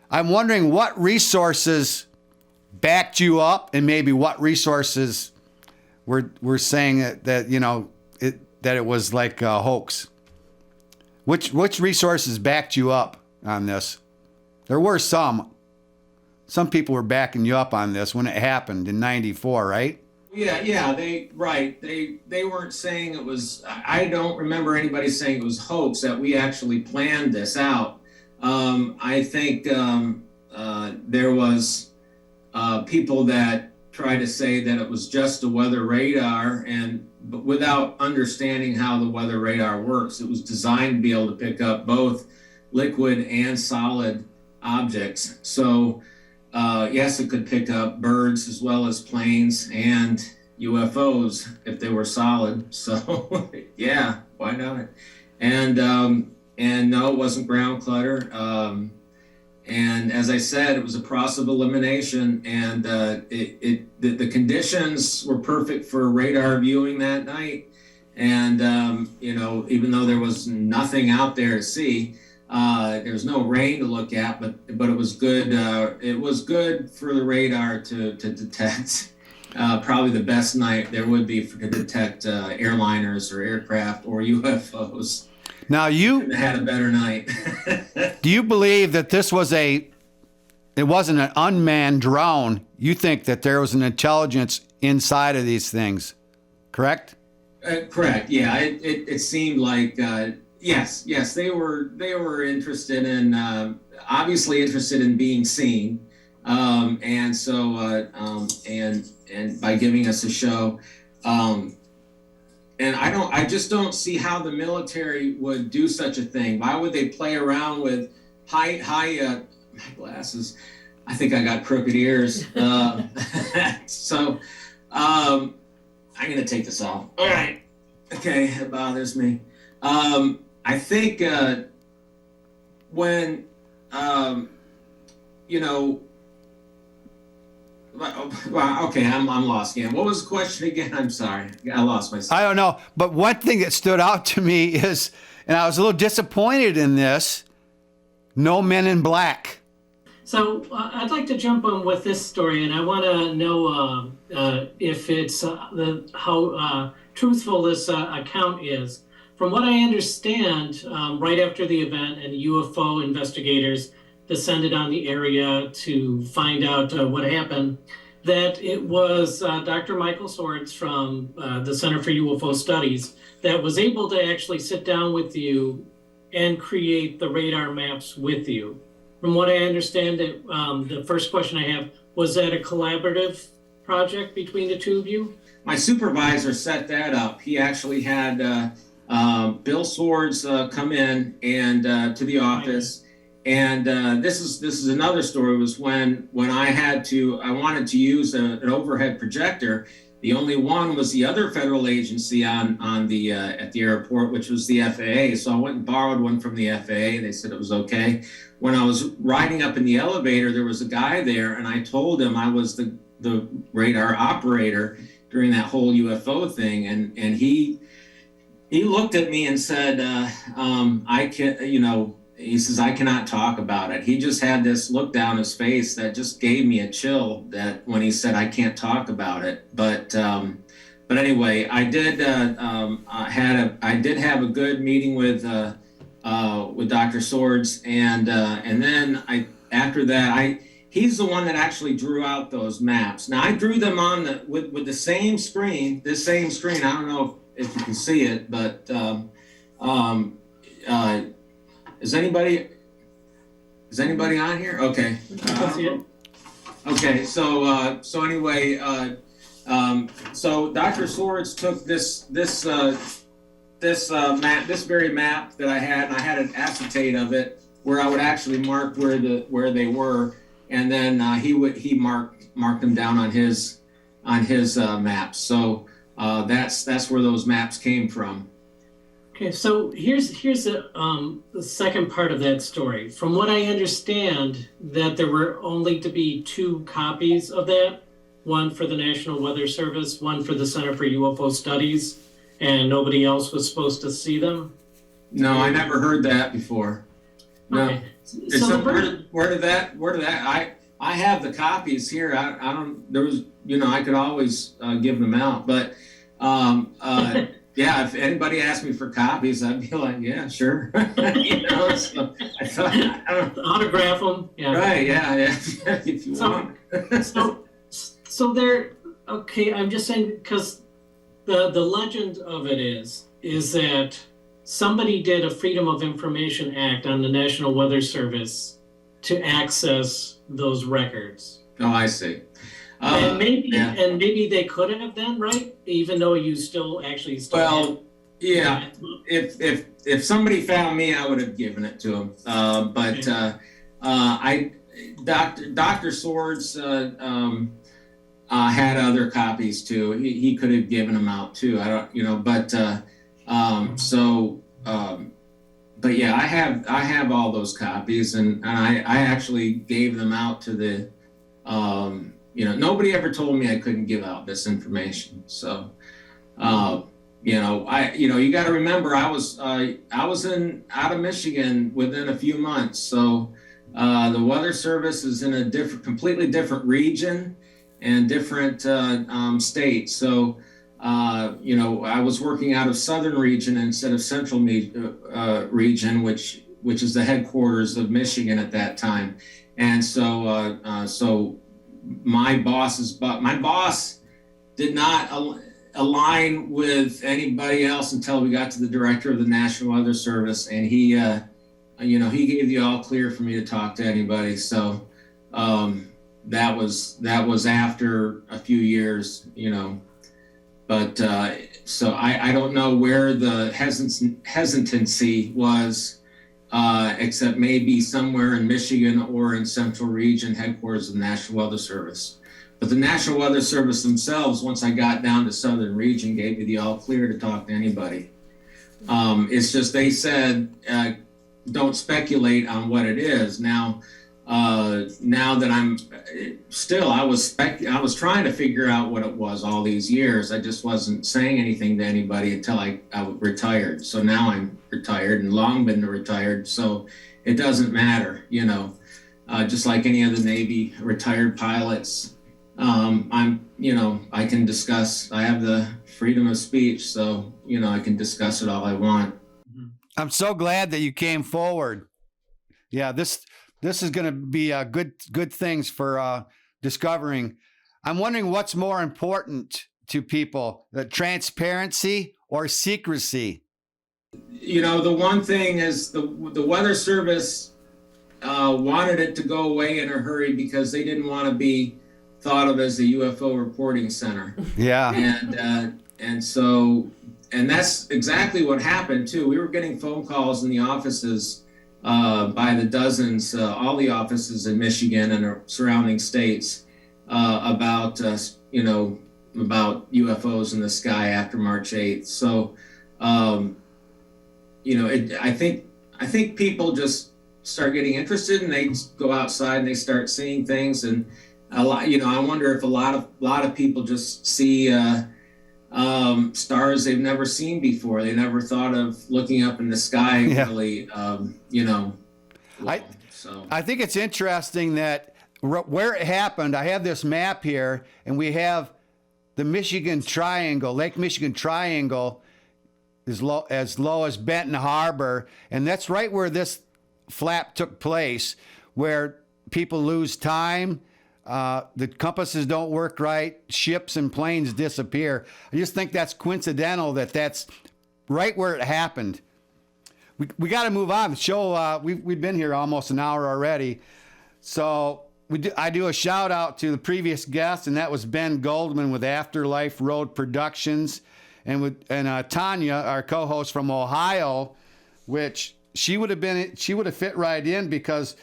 I'm wondering what resources backed you up, and maybe what resources were saying that it was like a hoax. Which resources backed you up on this? There were some. Some people were backing you up on this when it happened in '94, right? Yeah, they weren't saying it was. I don't remember anybody saying it was hoax, that we actually planned this out. I think there was people that tried to say that it was just a weather radar, but without understanding how the weather radar works. It was designed to be able to pick up both liquid and solid objects. So yes, it could pick up birds as well as planes and UFOs if they were solid. So yeah, why not? And no, it wasn't ground clutter. And as I said, it was a process of elimination, and the conditions were perfect for radar viewing that night. And even though there was nothing out there to see, there was no rain to look at, but it was good. It was good for the radar to detect. Probably the best night there would be to detect airliners or aircraft or UFOs. Now Couldn't have had a better night. do you believe that it wasn't an unmanned drone? You think that there was an intelligence inside of these things, correct? Correct. Yeah, it seemed like yes. They were interested in obviously interested in being seen, and so and by giving us a show. And I just don't see how the military would do such a thing. Why would they play around with high my glasses? I think I got crooked ears. So I'm gonna take this off. All right. Okay, it bothers me. I think when well, okay, I'm lost again. What was the question again? I'm sorry. I lost myself. I don't know. But one thing that stood out to me is, and I was a little disappointed in this, no men in black. So I'd like to jump on with this story, and I want to know if it's how truthful this account is. From what I understand, right after the event, and UFO investigators descended on the area to find out what happened, that it was Dr. Michael Swords from the Center for UFO Studies that was able to actually sit down with you and create the radar maps with you. From what I understand, the first question I have, was that a collaborative project between the two of you? My supervisor set that up. He actually had Bill Swords come in and to the office. And this is another story. Was when I wanted to use an overhead projector. The only one was the other federal agency on the at the airport, which was the FAA. So I went and borrowed one from the FAA. They said it was okay. When I was riding up in the elevator, there was a guy there, and I told him I was the radar operator during that whole UFO thing, and he looked at me and said, I can, he says, I cannot talk about it. He just had this look down his face that just gave me a chill, that when he said, I can't talk about it. But anyway, I did have a good meeting with Dr. Swords, and then after that, he's the one that actually drew out those maps. Now I drew them on with the same screen, this same screen. I don't know if you can see it, but is anybody on here? Okay. Okay. So anyway, so Dr. Swords took this very map that I had, and I had an acetate of it where I would actually mark where they were, and then he marked them down on his maps. So that's where those maps came from. Okay, so here's the second part of that story. From what I understand, that there were only to be 2 copies of that, one for the National Weather Service, one for the Center for UFO Studies, and nobody else was supposed to see them? No, I never heard that before. No. Okay. So where did that I have the copies here. I don't, there was, I could always give them out, but yeah, if anybody asked me for copies, I'd be like, yeah, sure. So I thought, I don't know. Autograph them. Yeah. Right. Yeah. If you want. So they're okay. I'm just saying, because the legend of it is that somebody did a Freedom of Information Act on the National Weather Service to access those records. Oh, I see. And maybe they could have then, right? Even though you still. Well, yeah. If somebody found me, I would have given it to them. But Dr. Swords had other copies too. He could have given them out too. I don't, but but yeah, I have all those copies, and I actually gave them out to the. Nobody ever told me I couldn't give out this information. So, you got to remember, I was out of Michigan within a few months. So, the Weather Service is in a completely different region and different state. So, I was working out of Southern region instead of Central region, which is the headquarters of Michigan at that time. And so my boss did not align with anybody else until we got to the director of the National Weather Service, and he gave the all clear for me to talk to anybody. So that was after a few years, but so I don't know where the hesitancy was. Except maybe somewhere in Michigan or in Central Region, headquarters of the National Weather Service. But the National Weather Service themselves, once I got down to Southern Region, gave me the all clear to talk to anybody. It's just they said, don't speculate on what it is. Now that I'm still, I was trying to figure out what it was all these years. I just wasn't saying anything to anybody until I retired. So now I'm retired and long been retired. So it doesn't matter, just like any of the Navy retired pilots. I can discuss, I have the freedom of speech. So, I can discuss it all I want. I'm so glad that you came forward. Yeah, this is going to be good things for discovering. I'm wondering what's more important to people, the transparency or secrecy? The one thing is the Weather Service wanted it to go away in a hurry because they didn't want to be thought of as the UFO reporting center. Yeah. And that's exactly what happened too. We were getting phone calls in the offices by the dozens, all the offices in Michigan and surrounding states about UFOs in the sky after March 8th. So, I think people just start getting interested and they go outside and they start seeing things. And a lot, I wonder if a lot of people just see stars they've never seen before. They never thought of looking up in the sky, really, I think it's interesting that where it happened, I have this map here, and we have the Michigan Triangle, Lake Michigan Triangle, as low as Benton Harbor, and that's right where this flap took place, where people lose time, the compasses don't work right, ships and planes disappear. I just think that's coincidental that that's right where it happened. We got to move on. The show, we've been here almost an hour already. So I do a shout out to the previous guest, and that was Ben Goldman with Afterlife Road Productions, and Tanya, our co-host from Ohio, which she would have fit right in because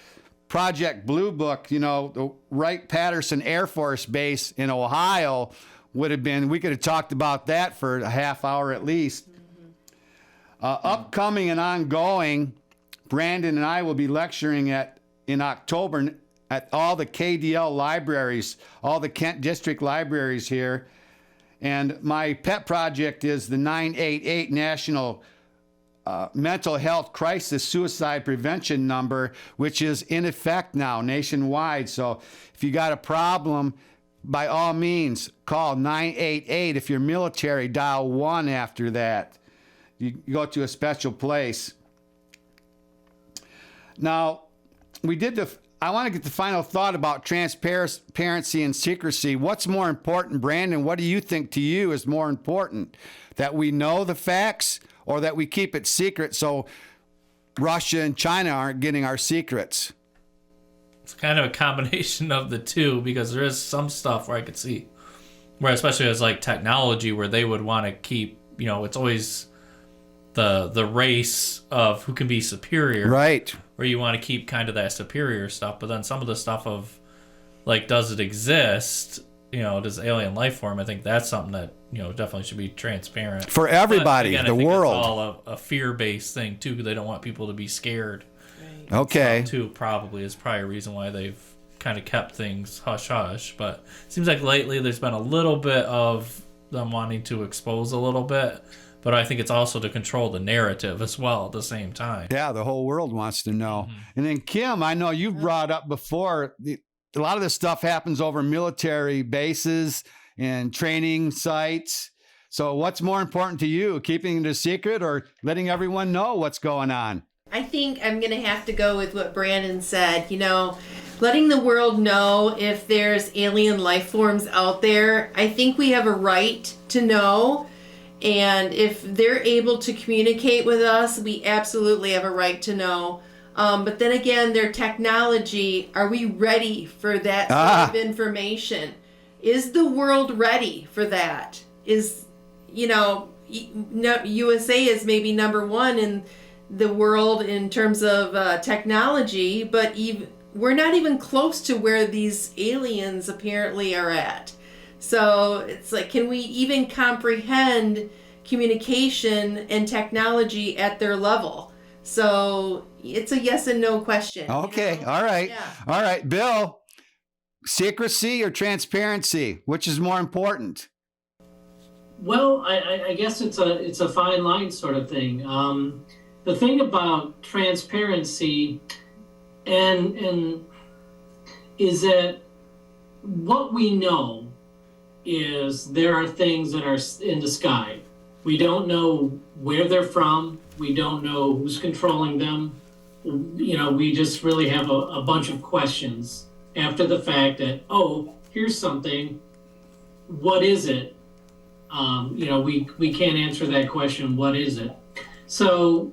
Project Blue Book, the Wright-Patterson Air Force Base in Ohio we could have talked about that for a half hour at least. Upcoming and ongoing, Brandon and I will be lecturing in October at all the KDL libraries, all the Kent District libraries here. And my pet project is the 988 National Mental Health Crisis Suicide Prevention number, which is in effect now nationwide. So if you got a problem, by all means, call 988. If you're military, dial 1 after that. You go to a special place. Now, I want to get the final thought about transparency and secrecy. What's more important, Brandon? What do you think to you is more important? That we know the facts or that we keep it secret so Russia and China aren't getting our secrets? It's kind of a combination of the two, because there is some stuff where I could see where, especially as like technology, where they would want to keep, it's always the race of who can be superior. Right. Where you want to keep kind of that superior stuff, but then some of the stuff of like, does it exist? Does alien life form? I think that's something that definitely should be transparent for everybody. Again, the I think world. It's all a fear-based thing too. They don't want people to be scared. Right. Okay. So, too, probably is probably a reason why they've kind of kept things hush hush. But it seems like lately there's been a little bit of them wanting to expose a little bit. But I think it's also to control the narrative as well at the same time. Yeah, the whole world wants to know. Mm-hmm. And then, Kim, I know you've brought up before, a lot of this stuff happens over military bases and training sites. So what's more important to you, keeping it a secret or letting everyone know what's going on? I think I'm going to have to go with what Brandon said. Letting the world know if there's alien life forms out there. I think we have a right to know. And if they're able to communicate with us, we absolutely have a right to know. But then again, their technology, are we ready for that sort of information? Is the world ready for that? USA is maybe number one in the world in terms of technology, but we're not even close to where these aliens apparently are at. So it's like, can we even comprehend communication and technology at their level? So it's a yes and no question. Okay. All right. Yeah. All right. Bill, secrecy or transparency? Which is more important? Well, I guess it's a fine line sort of thing. The thing about transparency and is that what we know is there are things that are in the sky. We don't know where they're from. We don't know who's controlling them. We just really have a bunch of questions after the fact that, here's something. What is it? We can't answer that question. What is it? So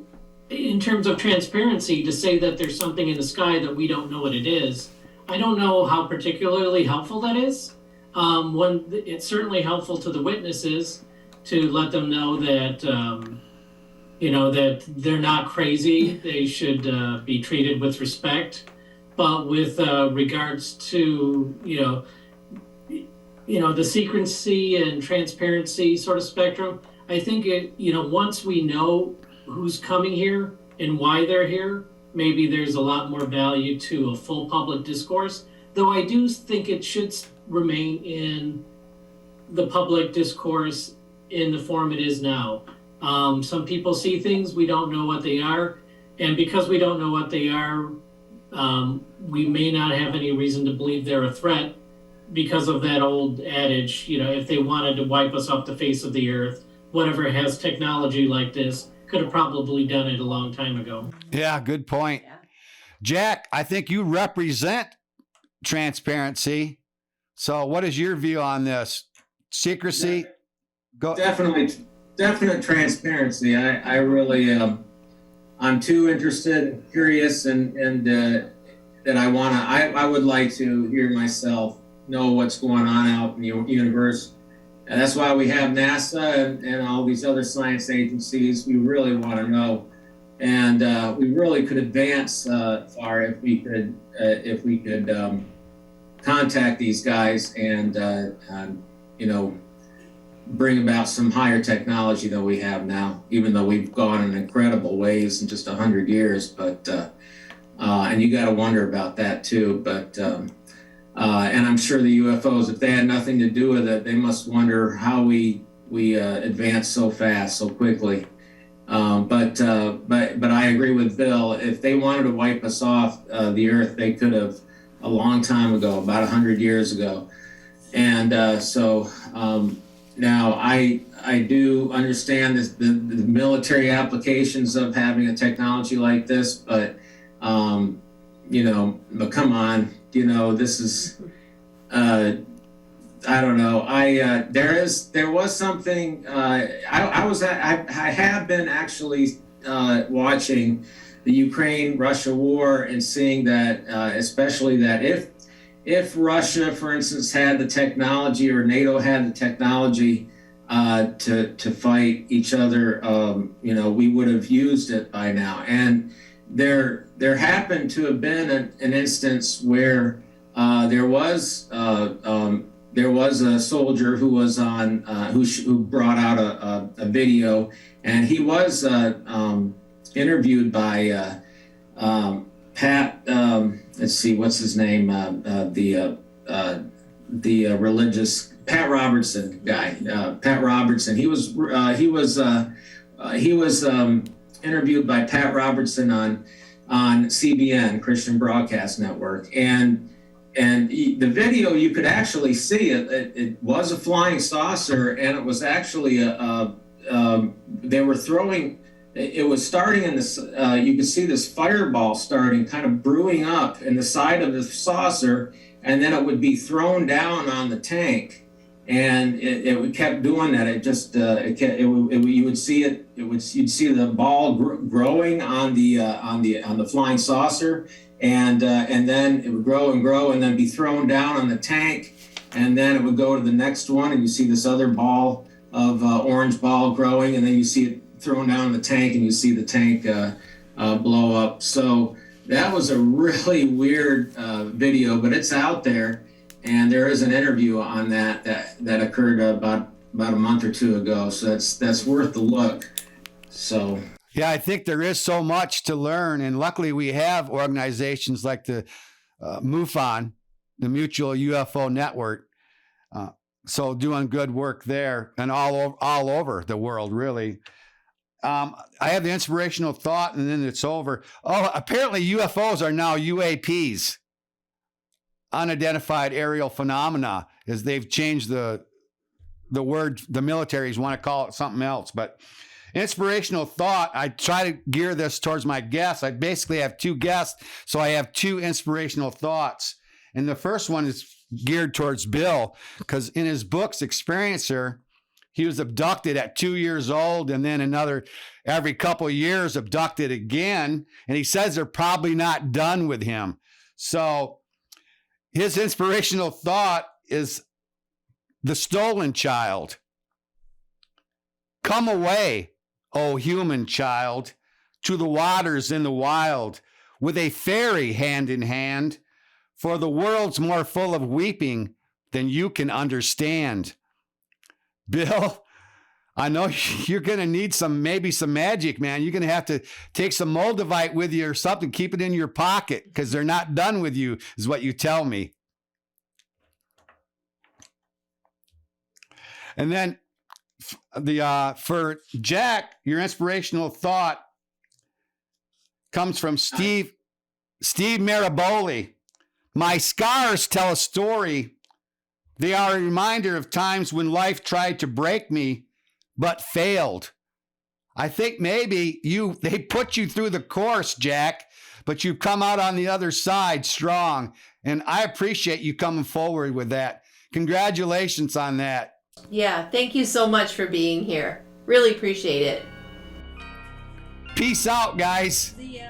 in terms of transparency, to say that there's something in the sky that we don't know what it is, I don't know how particularly helpful that is. When it's certainly helpful to the witnesses to let them know that, that they're not crazy. They should be treated with respect. But with regards to, the secrecy and transparency sort of spectrum, I think once we know who's coming here and why they're here, maybe there's a lot more value to a full public discourse. Though I do think it should remain in the public discourse in the form it is now. Some people see things, we don't know what they are. And because we don't know what they are, we may not have any reason to believe they're a threat because of that old adage, if they wanted to wipe us off the face of the earth, whatever has technology like this could have probably done it a long time ago. Yeah, good point. Yeah. Jack, I think you represent transparency. So what is your view on this? Secrecy? Go. Definite transparency. I really, I'm too interested and curious and that I would like to hear myself know what's going on out in the universe. And that's why we have NASA and all these other science agencies. We really want to know. And we really could advance far if we could contact these guys and bring about some higher technology than we have now, even though we've gone in incredible ways in just 100 years. But and you got to wonder about that too. But and I'm sure the UFOs, if they had nothing to do with it, they must wonder how we advanced so fast, so quickly. But I agree with Bill. If they wanted to wipe us off the Earth, they could have a long time ago, about 100 years ago. And so now I do understand the military applications of having a technology like this, but but come on, this is I don't know. There was something. I have been actually watching the Ukraine-Russia war and seeing that, especially that if Russia, for instance, had the technology or NATO had the technology to fight each other, we would have used it by now. And there happened to have been an instance where there was a soldier who was on who brought out a video, and he was interviewed by Pat. Let's see, what's his name? The religious Pat Robertson guy. Pat Robertson. He was interviewed by Pat Robertson on CBN, Christian Broadcast Network, and the video, you could actually see it. It was a flying saucer, and it was actually they were throwing. It was starting in this. You could see this fireball starting, kind of brewing up in the side of the saucer, and then it would be thrown down on the tank, and it kept doing that. It just you would see it. You'd see the ball growing on the flying saucer. And then it would grow and grow and then be thrown down on the tank, and then it would go to the next one, and you see this other ball of orange ball growing, and then you see it thrown down in the tank, and you see the tank blow up. So that was a really weird video, but it's out there, and there is an interview on that occurred about a month or two ago. So that's worth the look. So. Yeah, I think there is so much to learn, and luckily we have organizations like the MUFON, the Mutual UFO Network, so doing good work there and all over the world, really. I have the inspirational thought, and then it's over. Oh, apparently UFOs are now UAPs, unidentified aerial phenomena, as they've changed the word. The militaries want to call it something else, but. Inspirational thought. I try to gear this towards my guests. I basically have two guests, so I have two inspirational thoughts. And the first one is geared towards Bill, because in his books, Experiencer, he was abducted at 2 years old, and then another every couple of years abducted again. And he says they're probably not done with him. So his inspirational thought is the stolen child. Come away, O human child, to the waters in the wild, with a fairy hand in hand, for the world's more full of weeping than you can understand. Bill, I know you're going to need maybe some magic, man. You're going to have to take some Moldavite with you or something, keep it in your pocket, because they're not done with you, is what you tell me. And then for Jack, your inspirational thought comes from Steve Steve Maraboli. My scars tell a story. They are a reminder of times when life tried to break me, but failed. I think maybe they put you through the course, Jack, but you've come out on the other side strong. And I appreciate you coming forward with that. Congratulations on that. Yeah, thank you so much for being here. Really appreciate it. Peace out, guys. See ya.